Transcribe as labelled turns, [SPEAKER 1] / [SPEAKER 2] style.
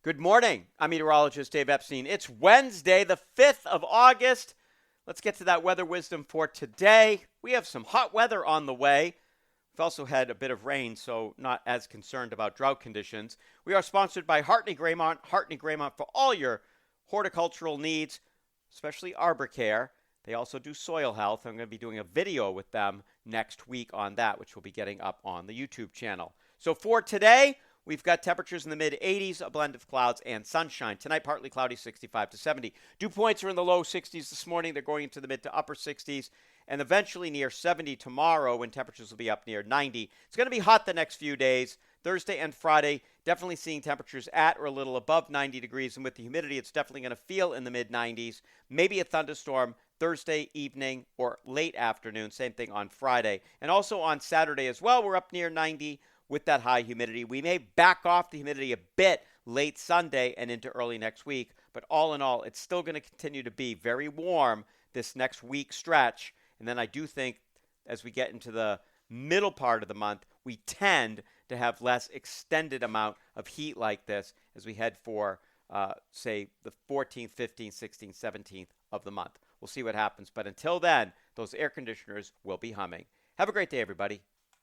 [SPEAKER 1] Good morning. I'm meteorologist Dave Epstein. It's Wednesday, the 5th of August. Let's get to that weather wisdom for today. We have some hot weather on the way. We've also had a bit of rain, so not as concerned about drought conditions. We are sponsored by Hartney Graymont. Hartney Graymont for all your horticultural needs, especially arbor care. They also do soil health. I'm going to be doing a video with them next week on that, which we'll be getting up on the YouTube channel. So for today, we've got temperatures in the mid-80s, a blend of clouds and sunshine. Tonight, partly cloudy, 65 to 70. Dew points are in the low 60s this morning. They're going into the mid to upper 60s, and eventually near 70 tomorrow when temperatures will be up near 90. It's going to be hot the next few days. Thursday and Friday, definitely seeing temperatures at or a little above 90 degrees, and with the humidity, it's definitely going to feel in the mid-90s. Maybe a thunderstorm Thursday evening or late afternoon. Same thing on Friday. And also on Saturday as well, we're up near 90 with that high humidity. We may back off the humidity a bit late Sunday and into early next week, but all in all, it's still going to continue to be very warm this next week stretch. And then I do think as we get into the middle part of the month, we tend to have less extended amount of heat like this as we head for, say, the 14th, 15th, 16th, 17th of the month. We'll see what happens. But until then, those air conditioners will be humming. Have a great day, everybody.